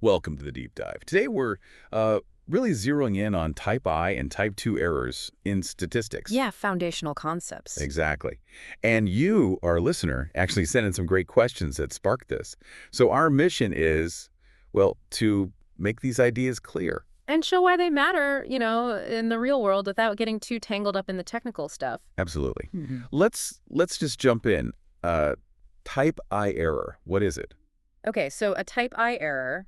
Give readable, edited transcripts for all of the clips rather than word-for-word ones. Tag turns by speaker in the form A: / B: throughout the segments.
A: Welcome to the deep dive. Today we're uh, really zeroing in on type I and type 2 errors in statistics.
B: Yeah, foundational concepts.
A: Exactly. And you, our listener, actually sent in some great questions that sparked this. So our mission is, well, to make these ideas clear.
B: And show why they matter, in the real world without getting too tangled up in the technical stuff.
A: Absolutely.
B: hmm
A: Let's just jump in. Uh, type I error, what is it?
B: Okay, so a type I error,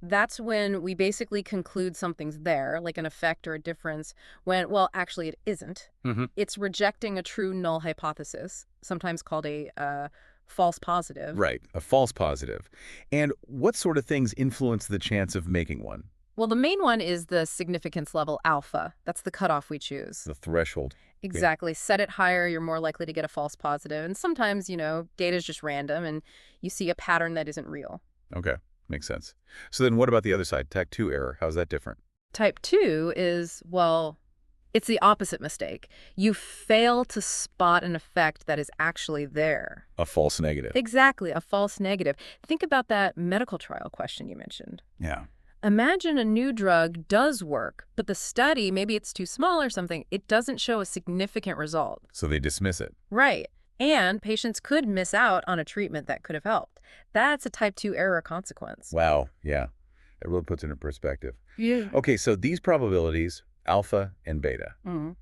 B: that's when we basically conclude something's there, like an effect or a difference, when, well, actually it isn't.
A: hmm
B: It's rejecting a true null hypothesis, sometimes called a false positive.
A: Right, a false positive. And what sort of things influence the chance of making one?
B: Well, the main one is the significance level alpha. That's the cutoff we choose.
A: The threshold. Okay.
B: Exactly. Set it higher, you're more likely to get a false positive. And sometimes, data is just random and you see a pattern that isn't real.
A: Okay, makes sense. So then what about the other side, type 2 error? How's that different?
B: Type 2 is, well, it's the opposite mistake. You fail to spot an effect that is actually there.
A: A false negative.
B: Exactly, a false negative. Think about that medical trial question you mentioned.
A: Yeah.
B: Imagine a new drug does work, but the study, maybe it's too small or something, it doesn't show a significant result.
A: So they dismiss it.
B: Right. And patients could miss out on a treatment that could have helped. That's a type 2 error consequence.
A: Wow, yeah. It really puts it in perspective.
B: Yeah.
A: Okay, so these probabilities, alpha and beta,
B: Mhm.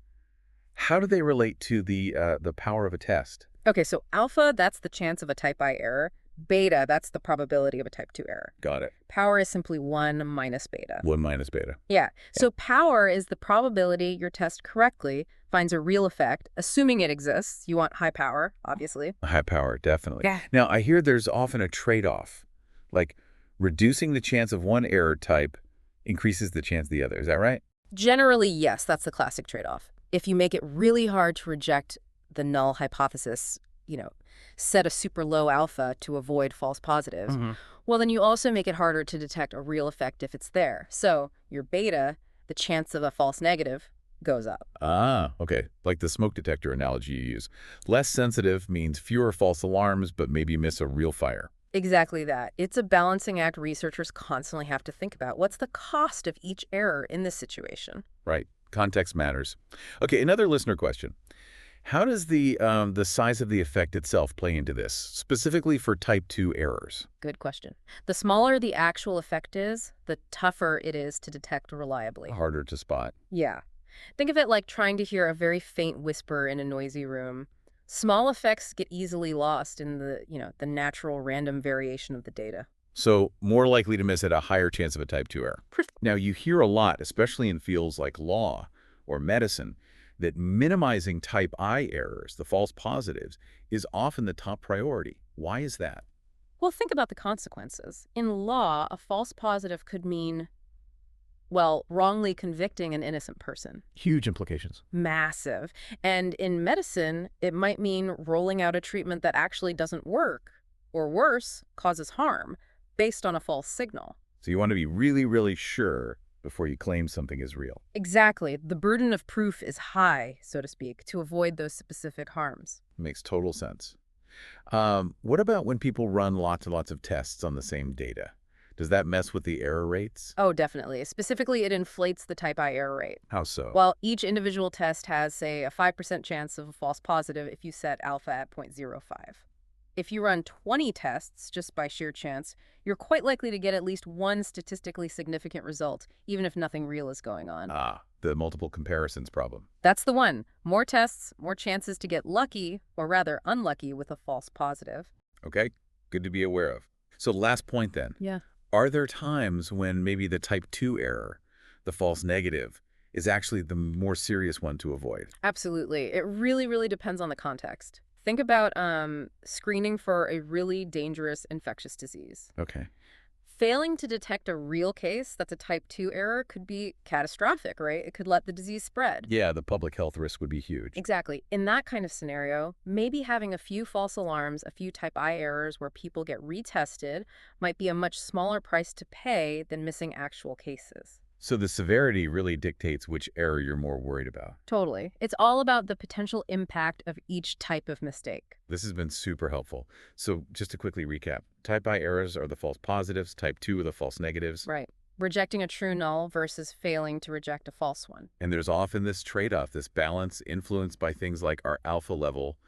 A: how do they relate to the power of a test?
B: Okay, so alpha, that's the chance of a type I error. Beta, that's the probability of a type 2 error.
A: Got it.
B: Power is simply 1 minus beta.
A: 1 minus beta.
B: Yeah.
A: Yeah.
B: So power is the probability your test correctly finds a real effect, assuming it exists. You want high power, obviously.
A: High power, definitely.
B: Yeah.
A: Now, I hear there's often a trade-off, like reducing the chance of one error type increases the chance of the other. Is that right?
B: Generally, yes, that's the classic trade-off. If you make it really hard to reject the null hypothesis, you know, set a super low alpha to avoid false positives,
A: Mhm.
B: well, then you also make it harder to detect a real effect if it's there. So your beta, the chance of a false negative, goes up.
A: Ah, okay. Like the smoke detector analogy you use. Less sensitive means fewer false alarms, but maybe miss a real fire.
B: Exactly that. It's a balancing act researchers constantly have to think about. What's the cost of each error in this situation?
A: Right. Context matters. Okay, another listener question. How does the size of the effect itself play into this, specifically for type 2 errors?
B: Good question. The smaller the actual effect is, the tougher it is to detect reliably.
A: Harder to spot.
B: Yeah. Think of it like trying to hear a very faint whisper in a noisy room. Small effects get easily lost in the natural random variation of the data.
A: So more likely to miss at a higher chance of a type 2 error. Now, you hear a lot, especially in fields like law or medicine, that minimizing type I errors, the false positives, is often the top priority. Why is that?
B: Well, think about the consequences. In law, a false positive could mean, well, wrongly convicting an innocent person.
C: Huge implications.
B: Massive. And in medicine, it might mean rolling out a treatment that actually doesn't work, or worse, causes harm, based on a false signal.
A: So you want to be really, really sure before you claim something is real.
B: Exactly. The burden of proof is high, so to speak, to avoid those specific harms.
A: Makes total sense. What about when people run lots and lots of tests on the same data? Does that mess with the error rates?
B: Oh, definitely. Specifically, it inflates the type I error rate.
A: How so?
B: While each individual test has, say, a 5% chance of a false positive if you set alpha at 0.05. If you run 20 tests just by sheer chance, you're quite likely to get at least one statistically significant result, even if nothing real is going on.
A: The multiple comparisons problem.
B: That's the one. More tests, more chances to get lucky, or rather unlucky, with a false positive.
A: Okay, good to be aware of. So last point then.
B: Yeah.
A: Are there times when maybe the type 2 error, the false negative, is actually the more serious one to avoid?
B: Absolutely. It really, really depends on the context. Think about screening for a really dangerous infectious disease.
A: Okay.
B: Failing to detect a real case that's a type 2 error could be catastrophic, right? It could let the disease spread.
A: Yeah, the public health risk would be huge.
B: Exactly. In that kind of scenario, maybe having a few false alarms, a few type I errors where people get retested might be a much smaller price to pay than missing actual cases.
A: So the severity really dictates which error you're more worried about.
B: Totally. It's all about the potential impact of each type of mistake.
A: This has been super helpful. So just to quickly recap, type I errors are the false positives, type 2 are the false negatives.
B: Right. Rejecting a true null versus failing to reject a false one.
A: And there's often this trade-off, this balance influenced by things like our alpha level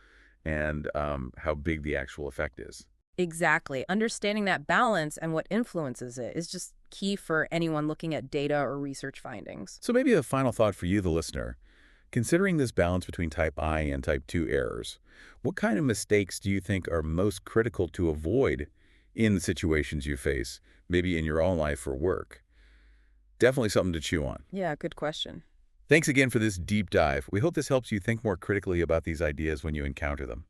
A: and how big the actual effect is.
B: Exactly. Understanding that balance and what influences it is just key for anyone looking at data or research findings.
A: So maybe a final thought for you, the listener. Considering this balance between type I and type 2 errors, what kind of mistakes do you think are most critical to avoid in the situations you face, maybe in your own life or work? Definitely something to chew on.
B: Yeah, good question.
A: Thanks again for this deep dive. We hope this helps you think more critically about these ideas when you encounter them.